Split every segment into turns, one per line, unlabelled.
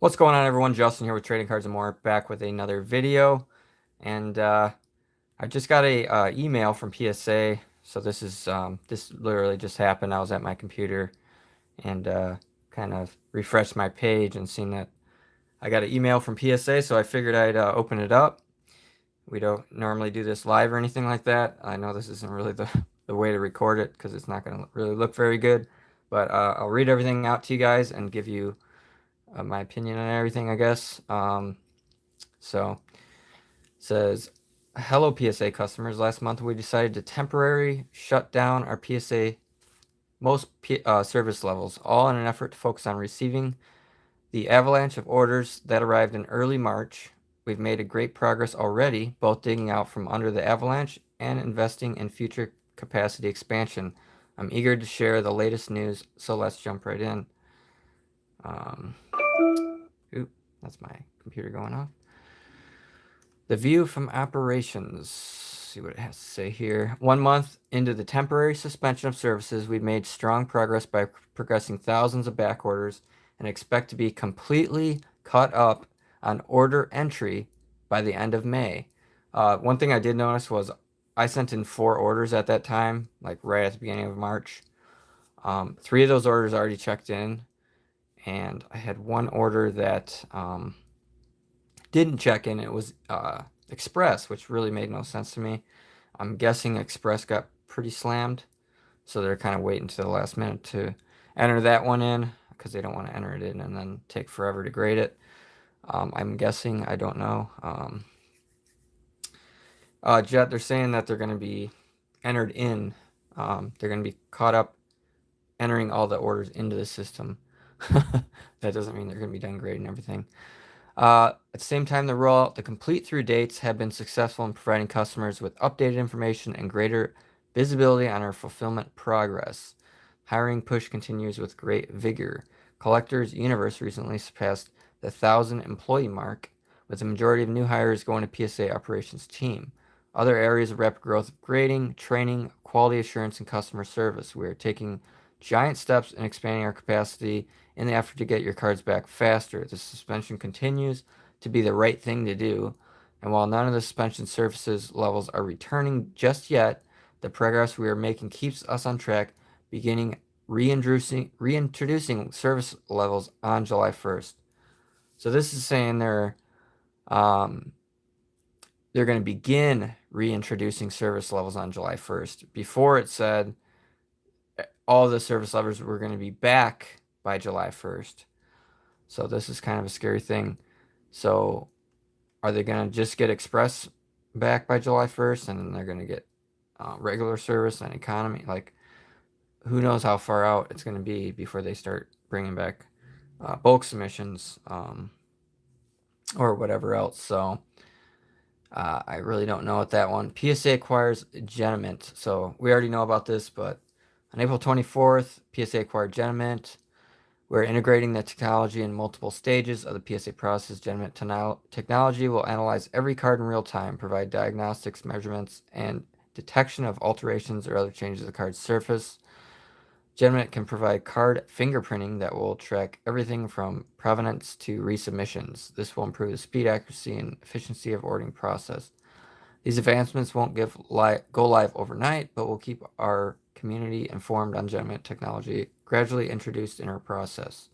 What's going on, everyone? Justin here with Trading Cards and More, back with another video. And I just got a email from PSA. So this literally just happened. I was at my computer and kind of refreshed my page and seen that I got an email from PSA. So I figured I'd open it up. We don't normally do this live or anything like that. I know this isn't really the way to record it because it's not going to really look very good. But I'll read everything out to you guys and give you my opinion on everything, I guess. So it says, hello PSA customers. Last month we decided to temporarily shut down our PSA service levels, all in an effort to focus on receiving the avalanche of orders that arrived in early March. We've made a great progress already, both digging out from under the avalanche and investing in future capacity expansion. I'm eager to share the latest news, so let's jump right in. Um, Oop, that's my computer going off. The view from operations. See what it has to say here. 1 month into the temporary suspension of services, we've made strong progress by progressing thousands of back orders and expect to be completely caught up on order entry by the end of May. One thing I did notice was I sent in 4 orders at that time, like right at the beginning of March. 3 of those orders already checked in, and I had 1 order that didn't check in. It was Express, which really made no sense to me. I'm guessing Express got pretty slammed, so they're kind of waiting to the last minute to enter that one in because they don't want to enter it in and then take forever to grade it. I'm guessing, I don't know. Jet, they're saying that they're going to be entered in. They're going to be caught up entering all the orders into the system. That doesn't mean they're going to be done grading everything. At the same time, the rollout, the complete through dates have been successful in providing customers with updated information and greater visibility on our fulfillment progress. Hiring push continues with great vigor. Collectors Universe recently surpassed the 1,000 employee mark, with the majority of new hires going to PSA operations team. Other areas of rapid growth of grading, training, quality assurance, and customer service. We are taking giant steps in expanding our capacity in the effort to get your cards back faster. The suspension continues to be the right thing to do, and while none of the suspension services levels are returning just yet, the progress we are making keeps us on track, beginning reintroducing service levels on July 1st. So this is saying they're going to begin reintroducing service levels on July 1st. Before it said all the service levels were going to be back by July 1st. So this is kind of a scary thing. So are they going to just get Express back by July 1st and then they're going to get regular service and economy? Like, who knows how far out it's going to be before they start bringing back bulk submissions or whatever else. So I really don't know what that one. PSA acquires Geniment. So we already know about this, but on April 24th, PSA acquired Geniment. We're integrating the technology in multiple stages of the PSA process. Geniment technology will analyze every card in real time, provide diagnostics, measurements, and detection of alterations or other changes to the card's surface. Geniment can provide card fingerprinting that will track everything from provenance to resubmissions. This will improve the speed, accuracy, and efficiency of ordering process. These advancements won't go live overnight, but will keep our community informed on Geniment technology gradually introduced in our process.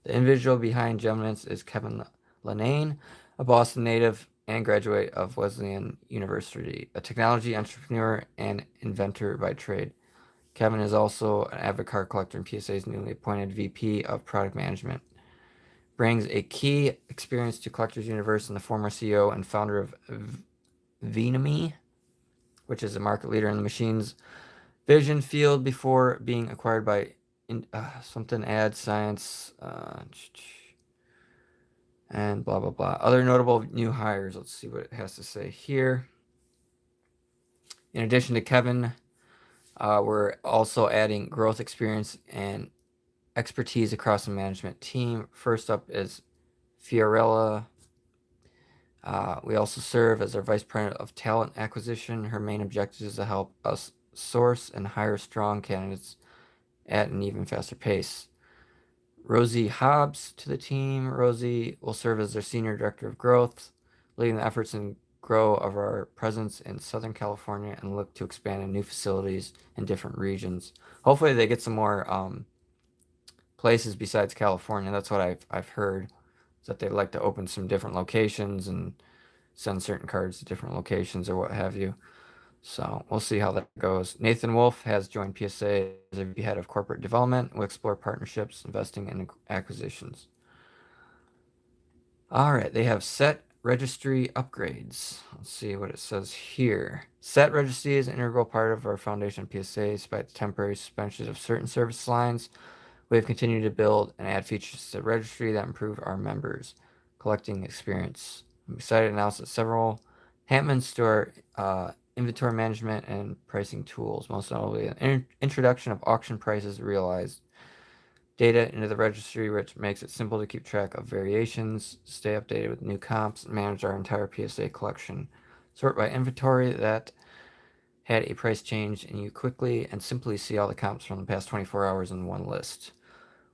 The individual behind Gemini is Kevin Lanane, a Boston native and graduate of Wesleyan University, a technology entrepreneur and inventor by trade. Kevin is also an avid card collector and PSA's newly appointed VP of Product Management. Brings a key experience to Collectors Universe and the former CEO and founder of Venami, which is a market leader in the machines vision field before being acquired by something ad science and blah blah blah. Other notable new hires. Let's see what it has to say here. In addition to Kevin, we're also adding growth experience and expertise across the management team. First up is Fiorella. We also serve as our Vice President of Talent Acquisition. Her main objective is to help us source and hire strong candidates at an even faster pace. Rosie Hobbs to the team. Rosie will serve as their Senior Director of Growth, leading the efforts and grow of our presence in Southern California and look to expand in new facilities in different regions. Hopefully they get some more places besides California. That's what I've heard, is that they'd like to open some different locations and send certain cards to different locations or what have you. So we'll see how that goes. Nathan Wolf has joined PSA as a head of corporate development. We'll explore partnerships, investing, and acquisitions. All right, they have set registry upgrades. Let's see what it says here. Set registry is an integral part of our foundation PSA. Despite the temporary suspension of certain service lines, we have continued to build and add features to the registry that improve our members' collecting experience. I'm excited to announce that several enhancements to our inventory management and pricing tools, most notably an introduction of auction prices realized data into the registry, which makes it simple to keep track of variations, stay updated with new comps, and manage our entire PSA collection. Sort by inventory that had a price change, and you quickly and simply see all the comps from the past 24 hours in one list.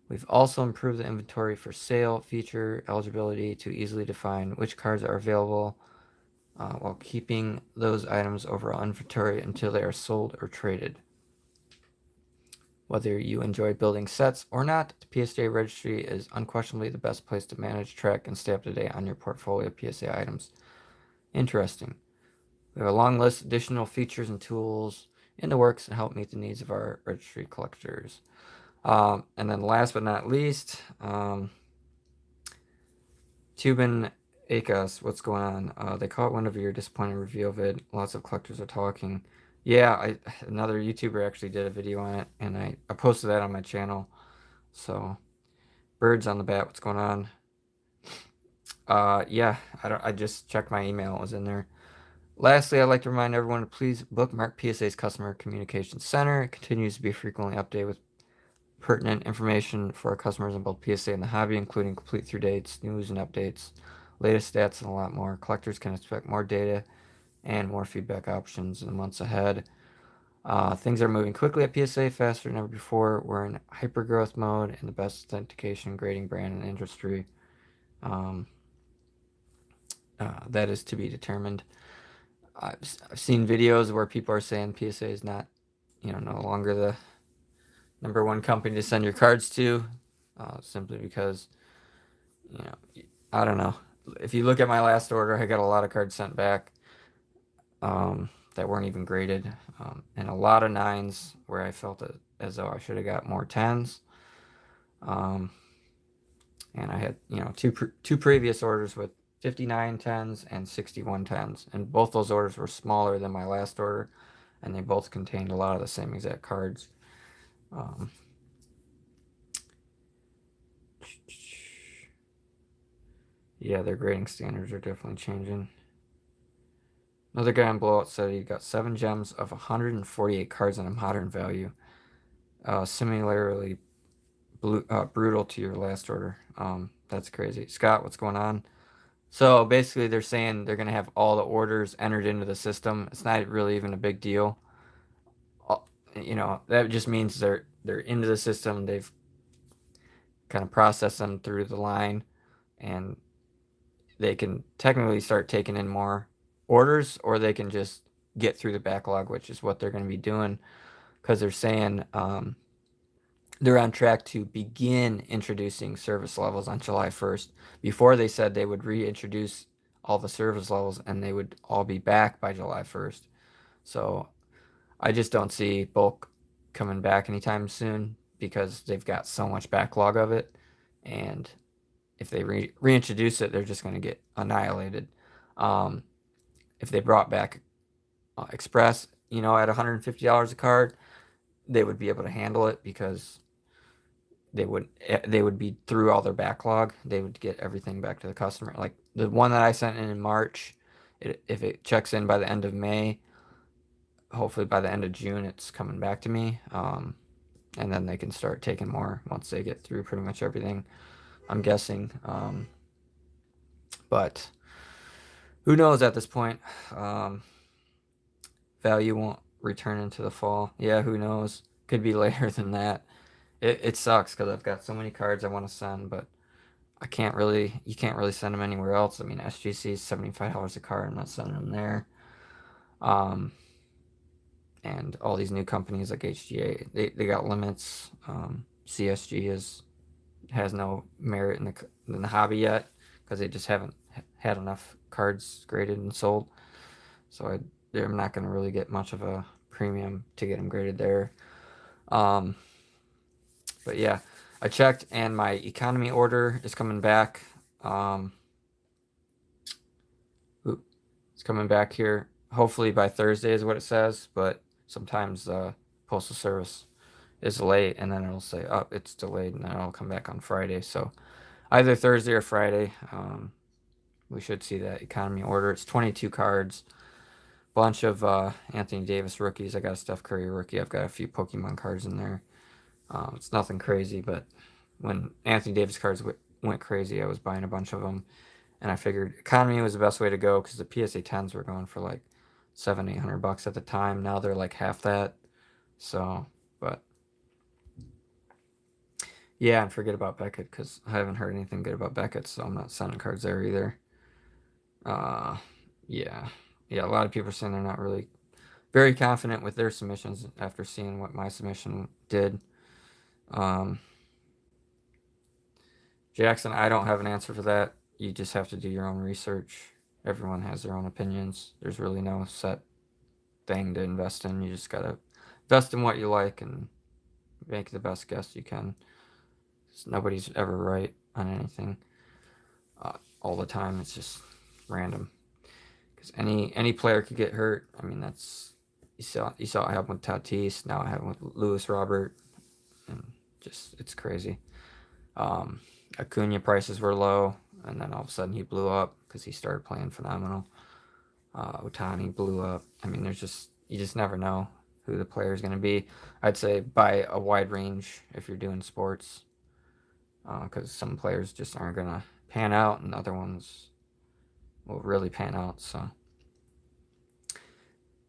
We've also improved the inventory for sale feature eligibility to easily define which cards are available while keeping those items overall inventory until they are sold or traded. Whether you enjoy building sets or not, the PSA registry is unquestionably the best place to manage, track, and stay up to date on your portfolio of PSA items. Interesting. We have a long list of additional features and tools in the works to help meet the needs of our registry collectors. And then last but not least, Tubin Akos, what's going on? They caught one of your disappointing review of it. Lots of collectors are talking. Yeah, another YouTuber actually did a video on it, and I posted that on my channel. So, birds on the bat, what's going on? Yeah, I just checked my email, it was in there. Lastly, I'd like to remind everyone to please bookmark PSA's Customer Communication Center. It continues to be frequently updated with pertinent information for our customers in both PSA and the hobby, including complete through dates, news and updates, latest stats, and a lot more. Collectors can expect more data and more feedback options in the months ahead. Things are moving quickly at PSA, faster than ever before. We're in hyper-growth mode and the best authentication, grading brand, and industry. That is to be determined. I've seen videos where people are saying PSA is not, no longer the number one company to send your cards to, simply because, I don't know. If you look at my last order, I got a lot of cards sent back that weren't even graded, and a lot of nines where I felt as though I should have got more tens. And I had, two previous orders with 59 tens and 61 tens, and both those orders were smaller than my last order, and they both contained a lot of the same exact cards. Yeah, their grading standards are definitely changing. Another guy on Blowout said he got 7 gems of 148 cards on a modern value. Similarly brutal to your last order. That's crazy. Scott, what's going on? So basically, they're saying they're going to have all the orders entered into the system. It's not really even a big deal. That just means they're into the system. They've kind of processed them through the line, and they can technically start taking in more orders, or they can just get through the backlog, which is what they're going to be doing, because they're saying they're on track to begin introducing service levels on July 1st. Before, they said they would reintroduce all the service levels and they would all be back by July 1st. So I just don't see bulk coming back anytime soon because they've got so much backlog of it. And if they reintroduce it, they're just going to get annihilated. If they brought back Express, at $150 a card, they would be able to handle it because they would be through all their backlog. They would get everything back to the customer. Like the one that I sent in March, if it checks in by the end of May, hopefully by the end of June, it's coming back to me. And then they can start taking more once they get through pretty much everything, I'm guessing. But who knows at this point? Value won't return into the fall. Yeah, who knows? Could be later than that. it sucks because I've got so many cards I want to send, but you can't really send them anywhere else. I mean, SGC is $75 a card. I'm not sending them there. Um, and all these new companies like HGA, they got limits. CSG has no merit in the hobby yet because they just haven't had enough cards graded and sold. So I'm not going to really get much of a premium to get them graded there. Um, but yeah, I checked and my economy order is coming back. Um, it's coming back here. Hopefully by Thursday is what it says, but sometimes postal service is late and then it'll say, oh, it's delayed, and then it'll come back on Friday. So either Thursday or Friday, we should see that economy order. It's 22 cards, bunch of Anthony Davis rookies. I got a Steph Curry rookie. I've got a few Pokemon cards in there. It's nothing crazy, but when Anthony Davis cards went crazy, I was buying a bunch of them, and I figured economy was the best way to go because the PSA 10s were going for like $700-800 at the time. Now they're like half that. So, but yeah, and forget about Beckett because I haven't heard anything good about Beckett, so I'm not sending cards there either. Uh, yeah, yeah. A lot of people are saying they're not really very confident with their submissions after seeing what my submission did. Um, Jackson, I don't have an answer for that. You just have to do your own research. Everyone has their own opinions. There's really no set thing to invest in. You just gotta invest in what you like and make the best guess you can. Nobody's ever right on anything all the time. It's just random because any player could get hurt. I mean, that's you saw it happen with Tatis. Now it happened with Lewis Robert, and just it's crazy. Um, Acuna prices were low, and then all of a sudden he blew up because he started playing phenomenal. Otani blew up. I mean, you just never know who the player is going to be. I'd say buy a wide range if you're doing sports, because some players just aren't going to pan out, and other ones will really pan out. So,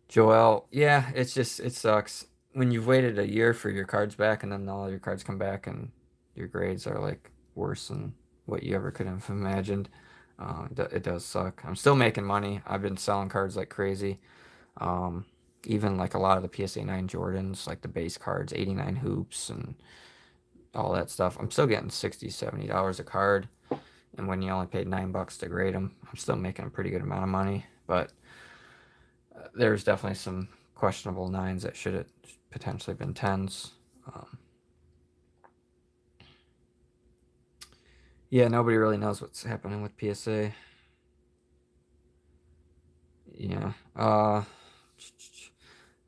Joel, yeah, it sucks when you've waited a year for your cards back, and then all your cards come back, and your grades are like worse than what you ever could have imagined. It does suck. I'm still making money. I've been selling cards like crazy. Um, Even like a lot of the PSA 9 Jordans, like the base cards, 89 hoops, and all that stuff. I'm still getting $60-70 a card. And when you only paid $9 to grade them, I'm still making a pretty good amount of money. But there's definitely some questionable nines that should have potentially been tens. Yeah, nobody really knows what's happening with PSA. Yeah. I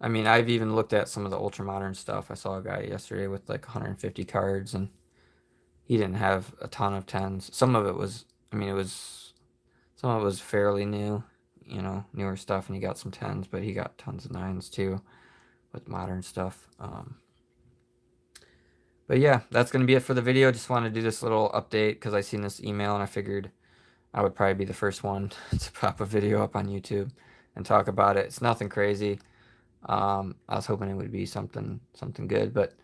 mean, I've even looked at some of the ultra modern stuff. I saw a guy yesterday with like 150 cards, and he didn't have a ton of tens. Some of it was, I mean, some of it was fairly new, newer stuff, and he got some tens, but he got tons of nines too with modern stuff. But yeah, that's gonna be it for the video. Just wanted to do this little update because I seen this email and I figured I would probably be the first one to pop a video up on YouTube and talk about it. It's nothing crazy. I was hoping it would be something good, but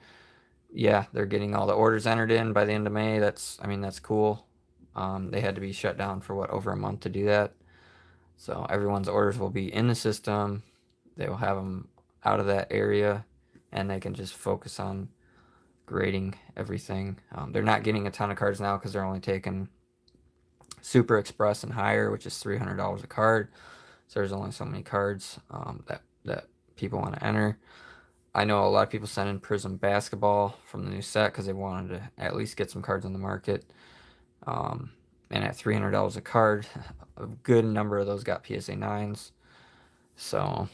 yeah, they're getting all the orders entered in by the end of May. I mean, that's cool. They had to be shut down for over a month to do that. So everyone's orders will be in the system. They will have them out of that area, and they can just focus on grading everything. They're not getting a ton of cards now because they're only taking Super Express and higher, which is $300 a card. So there's only so many cards that people want to enter. I know a lot of people sent in Prism Basketball from the new set because they wanted to at least get some cards on the market. And at $300 a card, a good number of those got PSA 9s. So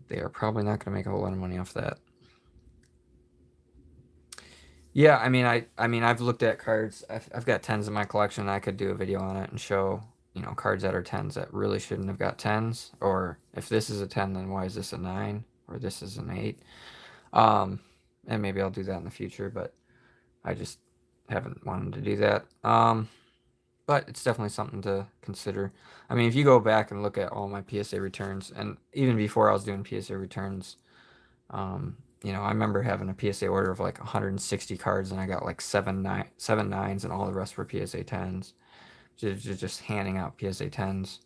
they are probably not going to make a whole lot of money off that. Yeah, I mean, I've looked at cards. I've got tens in my collection. I could do a video on it and show, cards that are tens that really shouldn't have got tens. Or if this is a 10, then why is this a 9? Or this is an 8? And maybe I'll do that in the future, but I just haven't wanted to do that. But it's definitely something to consider. I mean, if you go back and look at all my PSA returns, and even before I was doing PSA returns, you know, I remember having a PSA order of like 160 cards, and I got like seven nines, and all the rest were PSA 10s. Just handing out PSA 10s,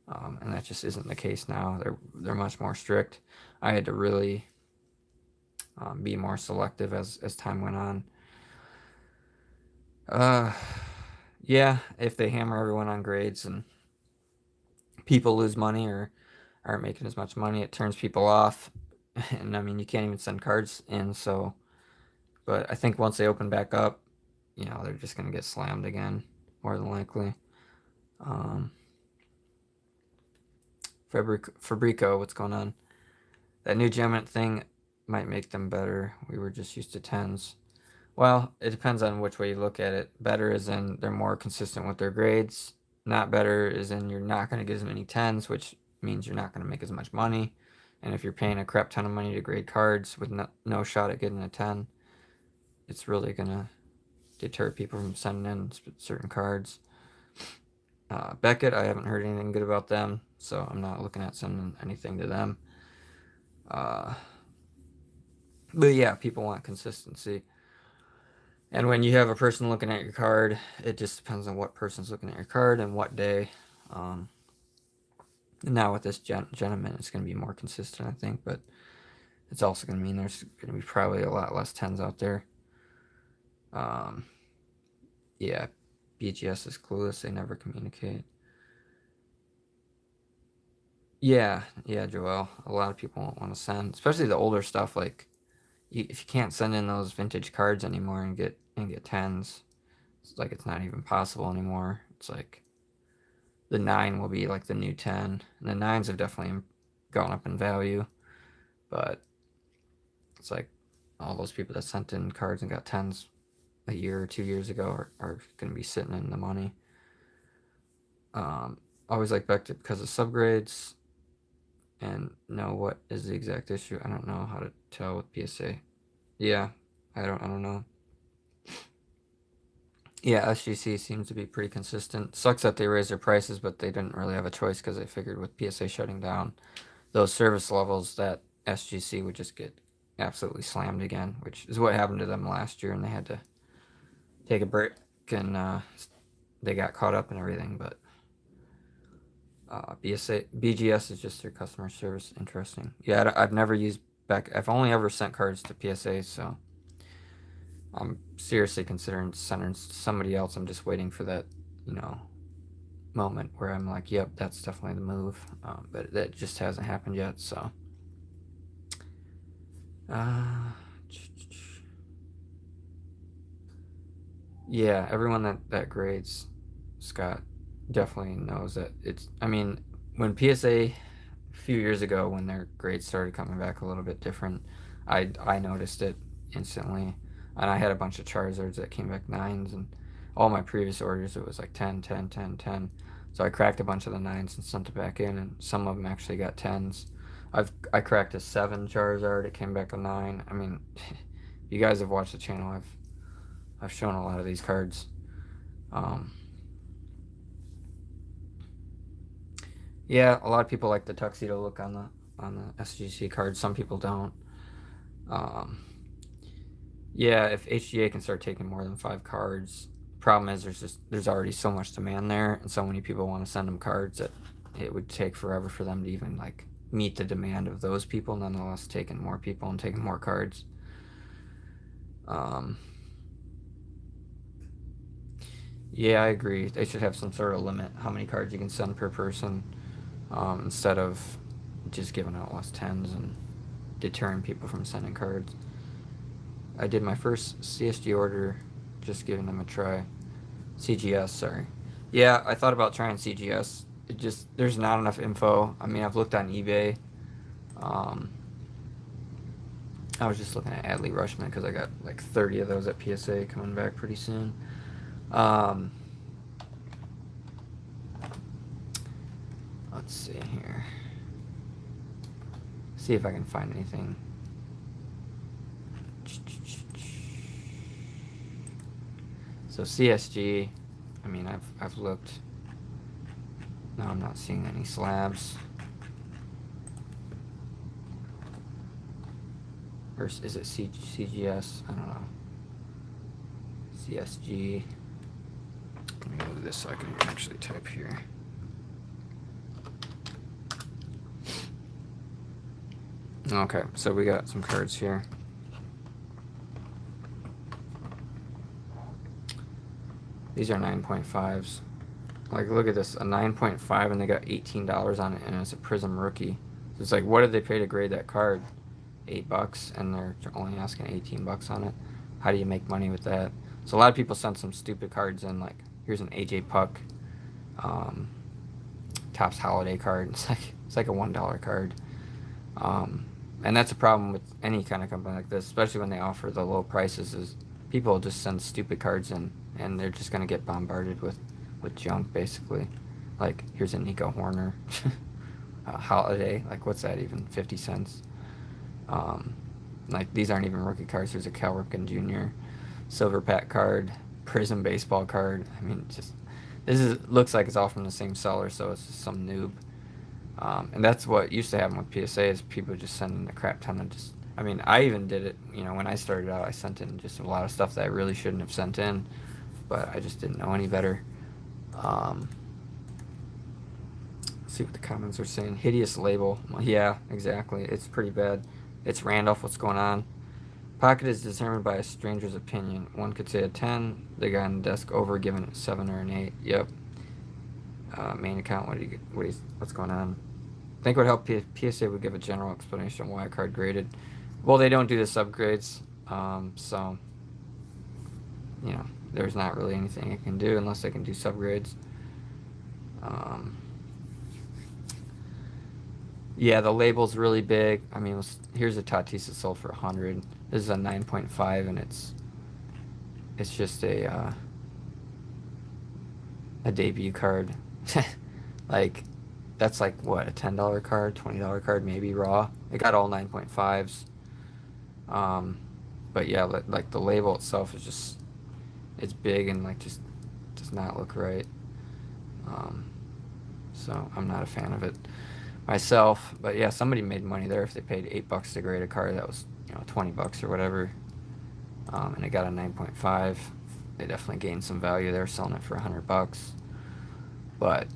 and that just isn't the case now. They're much more strict. I had to really be more selective as time went on. Yeah, if they hammer everyone on grades and people lose money or aren't making as much money, it turns people off. And I mean, you can't even send cards in. So, but I think once they open back up, you know, they're just going to get slammed again, more than likely. Fabrico, what's going on? That new Gemini thing might make them better. We were just used to 10s. Well, it depends on which way you look at it. Better is in they're more consistent with their grades. Not better is in you're not going to get as many 10s, which means you're not going to make as much money. And if you're paying a crap ton of money to grade cards with no shot at getting a 10, it's really going to deter people from sending in certain cards. Beckett, I haven't heard anything good about them, so I'm not looking at sending anything to them. But yeah, people want consistency. And when you have a person looking at your card, it just depends on what person's looking at your card and what day. And now with this gentleman, it's going to be more consistent, I think, but it's also going to mean there's going to be probably a lot less 10s out there. Yeah, BGS is clueless. They never communicate. Yeah, Joel. A lot of people won't want to send, especially the older stuff. Like, if you can't send in those vintage cards anymore and get 10s, it's like it's not even possible anymore. It's like the 9 will be like the new 10, and the 9s have definitely gone up in value, but it's like all those people that sent in cards and got 10s a year or 2 years ago are going to be sitting in the money. Always like Beckett because of subgrades, and know what is the exact issue. I don't know how to tell with PSA. Yeah, I don't know. Yeah, SGC seems to be pretty consistent. Sucks that they raised their prices, but they didn't really have a choice because they figured with PSA shutting down those service levels that SGC would just get absolutely slammed again, which is what happened to them last year, and they had to take a break, and they got caught up and everything. But BGS is just their customer service. Interesting. Yeah, I've never used I've only ever sent cards to PSA, so I'm seriously considering sending somebody else. I'm just waiting for that, moment where I'm like, yep, that's definitely the move. But that just hasn't happened yet, so. Yeah, everyone that grades Scott definitely knows that I mean, when PSA a few years ago, when their grades started coming back a little bit different, I noticed it instantly. And I had a bunch of Charizards that came back 9s, and all my previous orders, it was like 10, 10, 10, 10. So I cracked a bunch of the 9s and sent it back in, and some of them actually got 10s. I cracked a 7 Charizard, it came back a 9. I mean, you guys have watched the channel, I've shown a lot of these cards. Yeah, a lot of people like the tuxedo look on the SGC cards. Some people don't. Yeah, if HGA can start taking more than 5 cards, problem is there's already so much demand there, and so many people want to send them cards that it would take forever for them to even like meet the demand of those people. Nonetheless, taking more people and taking more cards. Yeah, I agree. They should have some sort of limit how many cards you can send per person, instead of just giving out less 10s and deterring people from sending cards. I did my first CSG order, just giving them a try. CGS, sorry. Yeah, I thought about trying CGS. There's not enough info. I mean, I've looked on eBay. I was just looking at Adley Rushman because I got like 30 of those at PSA coming back pretty soon. Let's see here. See if I can find anything. So CSG, I mean, I've looked. No, I'm not seeing any slabs. Or is it CGS? I don't know. CSG. Let me move this so I can actually type here. Okay, so we got some cards here. These are 9.5s. Like, look at this, a 9.5, and they got $18 on it, and it's a Prism rookie. So it's like, what did they pay to grade that card? $8, and they're only asking $18 on it. How do you make money with that? So a lot of people send some stupid cards in, like, here's an AJ Puck, Topps Holiday card. It's like a $1 card. And that's a problem with any kind of company like this, especially when they offer the low prices, is people just send stupid cards in, and they're just going to get bombarded with junk, basically. Like, here's a Nico Horner Holiday. Like, what's that even? 50 cents. Like, these aren't even rookie cards. There's a Cal Ripken Jr. Silver Pack card, Prism baseball card. I mean, just looks like it's all from the same seller, so it's just some noob. And that's what used to happen with PSA, is people just sending a crap ton of just. I mean, I even did it. When I started out, I sent in just a lot of stuff that I really shouldn't have sent in, but I just didn't know any better. See what the comments are saying. Hideous label. Well, yeah, exactly. It's pretty bad. It's Randolph. What's going on? Pocket is determined by a stranger's opinion. One could say a 10. The guy on the desk over giving it 7 or an 8. Yep. Main account. What's going on? I think it would help PSA would give a general explanation on why a card graded. Well, they don't do the subgrades, so there's not really anything it can do unless they can do subgrades. Yeah, the label's really big. I mean, here's a Tatis that sold for 100. This is a 9.5, and it's just a debut card. Like, that's like, what, a $10 card, $20 card, maybe raw. It got all 9.5s. But yeah, like the label itself is just, it's big and like just does not look right. So I'm not a fan of it myself. But yeah, somebody made money there if they paid $8 to grade a card that was $20 or whatever. And it got a 9.5. They definitely gained some value there selling it for $100. But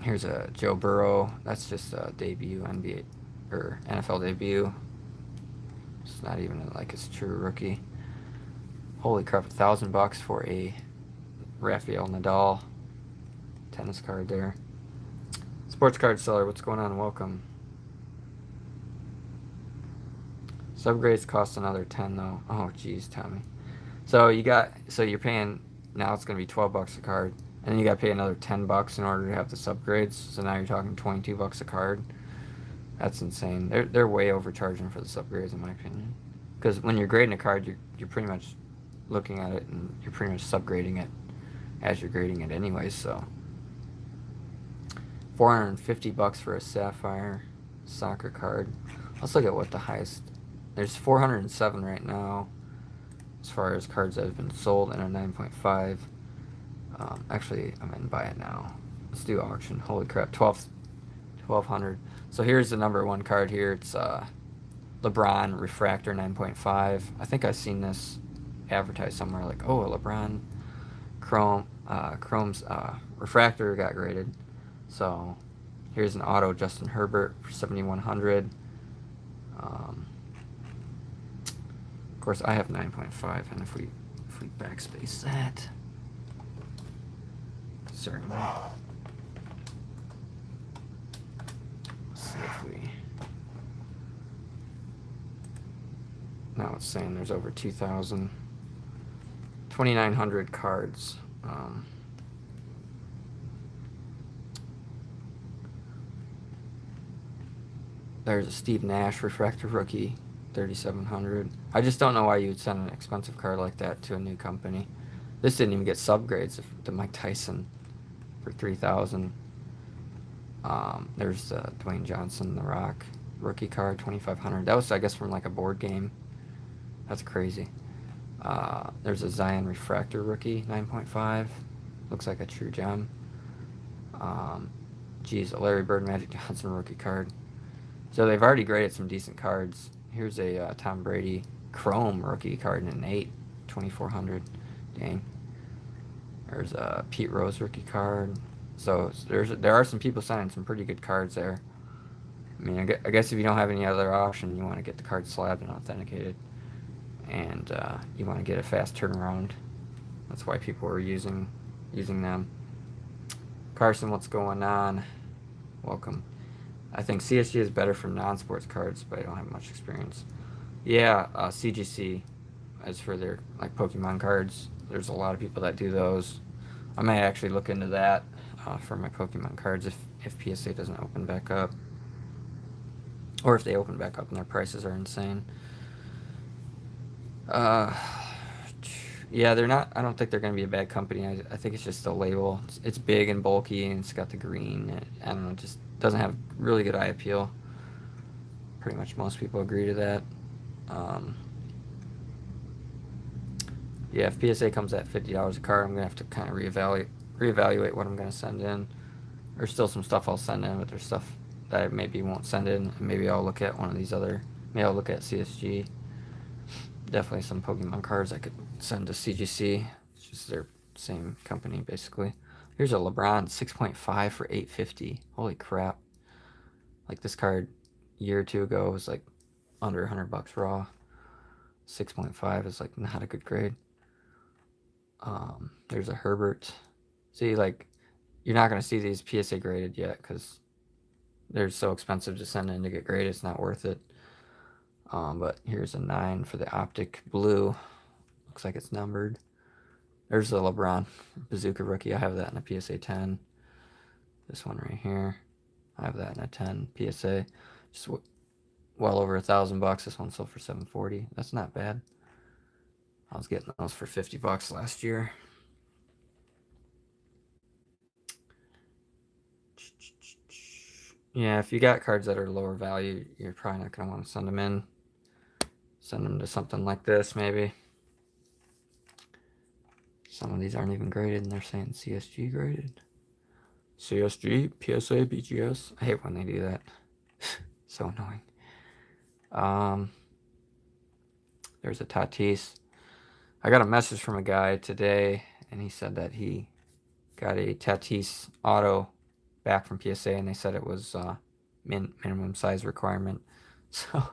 here's a Joe Burrow. That's just a debut NBA or NFL debut. It's not even like his true rookie. Holy crap! $1,000 for a Rafael Nadal tennis card there. Sports card seller, what's going on? Welcome. Subgrades cost another 10 though. Oh geez, Tommy. So you're paying, now it's gonna be $12 a card. And then you gotta pay another $10 in order to have the subgrades. So now you're talking $22 a card. That's insane. They're way overcharging for the subgrades, in my opinion. Because when you're grading a card, you're pretty much looking at it and you're pretty much subgrading it as you're grading it anyway. So $450 for a Sapphire soccer card. Let's look at what the highest. There's 407 right now, as far as cards that have been sold in a 9.5. Actually, I'm gonna buy it now. Let's do auction. Holy crap, 1,200. So here's the number one card here. It's LeBron Refractor 9.5. I think I've seen this advertised somewhere, like, oh, a LeBron Chrome's Refractor got graded. So here's an auto Justin Herbert for 7,100. Of course, I have 9.5, and if we backspace that, certainly. Let's see if we. Now it's saying there's over 2,900 cards. There's a Steve Nash Refractor rookie, 3,700. I just don't know why you would send an expensive card like that to a new company. This didn't even get subgrades to Mike Tyson for 3,000. There's Dwayne Johnson, The Rock rookie card, 2,500. That was, I guess, from like a board game. That's crazy. There's a Zion Refractor rookie, 9.5. Looks like a true gem. Geez, a Larry Bird Magic Johnson rookie card. So they've already graded some decent cards Here's a Tom Brady Chrome rookie card in an 8, 2400. Dang. There's a Pete Rose rookie card. So there are some people signing some pretty good cards there. I mean, I guess if you don't have any other option, you want to get the card slabbed and authenticated, and you want to get a fast turnaround. That's why people are using them. Carson, what's going on? Welcome. I think CSG is better for non-sports cards, but I don't have much experience. Yeah, CGC as for their like Pokemon cards. There's a lot of people that do those. I may actually look into that for my Pokemon cards if PSA doesn't open back up, or if they open back up and their prices are insane. Yeah, they're not. I don't think they're going to be a bad company. I think it's just the label. It's big and bulky, and it's got the green. I don't know, it just doesn't have really good eye appeal. Pretty much most people agree to that. Yeah, if PSA comes at $50 a card, I'm going to have to kind of reevaluate what I'm going to send in. There's still some stuff I'll send in, but there's stuff that I maybe won't send in. Maybe I'll look at one of these other. Maybe I'll look at CSG. Definitely some Pokemon cards I could send to CGC. It's just their same company, basically. Here's a LeBron 6.5 for $850. Holy crap. Like this card a year or two ago was like under $100 raw. 6.5 is like not a good grade. There's a Herbert. See, like, you're not going to see these PSA graded yet because they're so expensive to send in to get graded. It's not worth it. But here's a 9 for the Optic Blue. Looks like it's numbered. There's the LeBron Bazooka rookie. I have that in a PSA 10. This one right here. I have that in a 10 PSA. Just well over $1,000. This one sold for $740. That's not bad. I was getting those for $50 last year. Yeah, if you got cards that are lower value, you're probably not going to want to send them in. Send them to something like this, maybe. Some of these aren't even graded, and they're saying CSG graded. CSG, PSA, BGS. I hate when they do that. So annoying. There's a Tatis. I got a message from a guy today, and he said that he got a Tatis auto back from PSA, and they said it was minimum size requirement. So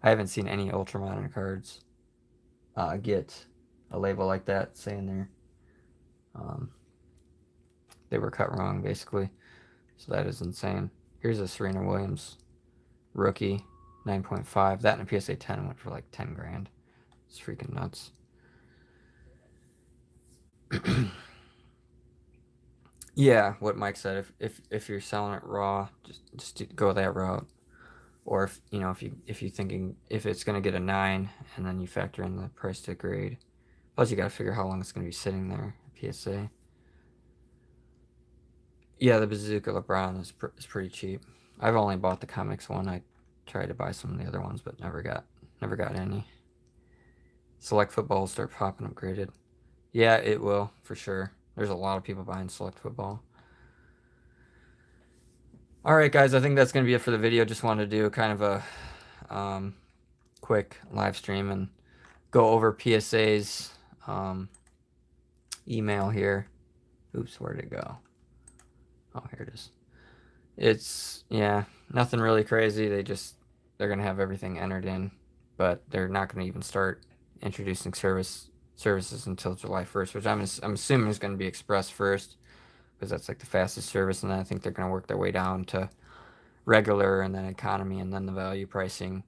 I haven't seen any Ultramodern cards get a label like that saying they were cut wrong, basically. So that is insane. Here's a Serena Williams rookie, 9.5. That in a PSA 10 went for like 10 grand. It's freaking nuts. Yeah, what Mike said. If you're selling it raw, just go that route. Or if you're thinking if it's gonna get a 9, and then you factor in the price to grade. Plus you gotta figure how long it's gonna be sitting there. PSA. Yeah, the Bazooka LeBron is pretty cheap. I've only bought the comics one. I tried to buy some of the other ones, but never got any. Select Football will start popping upgraded. Yeah, it will for sure. There's a lot of people buying Select Football. All right, guys, I think that's gonna be it for the video. Just wanted to do kind of a quick live stream and go over PSA's email here. Oops, where'd it go? Oh, here it is. It's, yeah, nothing really crazy. They're gonna have everything entered in, but they're not gonna even start introducing services until July 1st, which I'm assuming is gonna be Express first, because that's like the fastest service, and then I think they're gonna work their way down to regular, and then economy, and then the value pricing.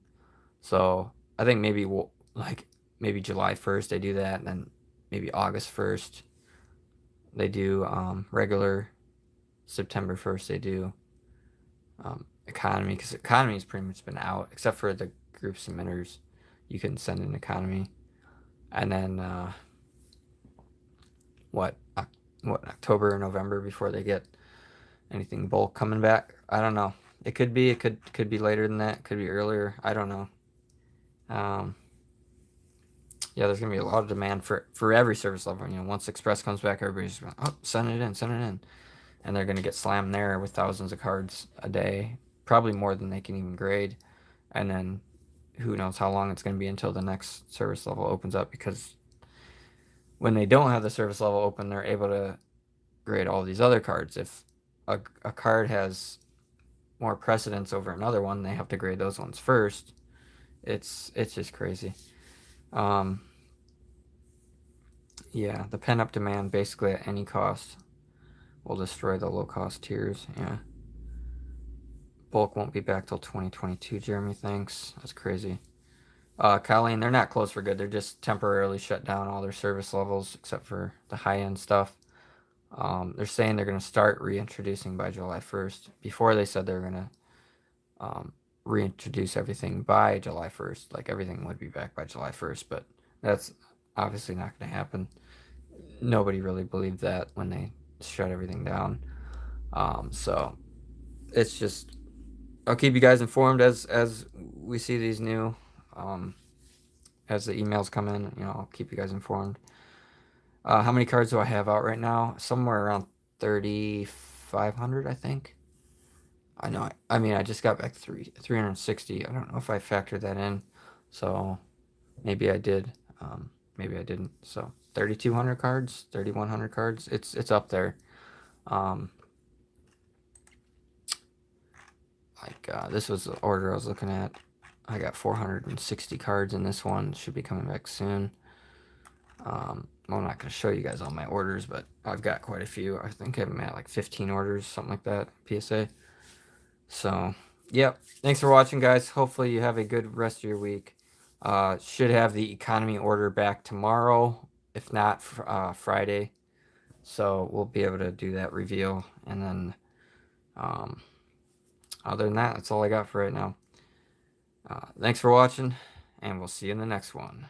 So I think maybe maybe July 1st they do that, and then maybe August 1st they do regular. September 1st they do economy, because economy has pretty much been out except for the group submitters. You can send in economy, and then October or November before they get anything bulk coming back. I don't know. It could be later than that. It could be earlier. I don't know. Yeah, there's gonna be a lot of demand for every service level. Once Express comes back, everybody's going, oh, send it in. And they're going to get slammed there with thousands of cards a day, probably more than they can even grade. And then who knows how long it's going to be until the next service level opens up, because when they don't have the service level open, they're able to grade all these other cards. If a card has more precedence over another one, they have to grade those ones first. It's just crazy. Um, yeah, the pent-up demand basically at any cost will destroy the low-cost tiers. Yeah. Bulk won't be back till 2022, Jeremy thinks. That's crazy. Colleen, they're not closed for good. They're just temporarily shut down all their service levels except for the high-end stuff. They're saying they're going to start reintroducing by July 1st. Before they said they were going to reintroduce everything by July 1st. Like everything would be back by July 1st, but that's obviously not going to happen. Nobody really believed that when they shut everything down. So it's just, I'll keep you guys informed as we see these new, as the emails come in. I'll keep you guys informed. How many cards do I have out right now? Somewhere around 3,500, I think. I know. I mean, I just got back 360. I don't know if I factored that in, so maybe I did. Maybe I didn't. So 3,200 cards, 3,100 cards. It's up there. This was the order I was looking at. I got 460 cards in this one. Should be coming back soon. I'm not going to show you guys all my orders, but I've got quite a few. I think I'm at like 15 orders, something like that, PSA. So, yep. Thanks for watching, guys. Hopefully you have a good rest of your week. Should have the economy order back tomorrow, if not Friday. So we'll be able to do that reveal. And then, other than that, that's all I got for right now. Thanks for watching, and we'll see you in the next one.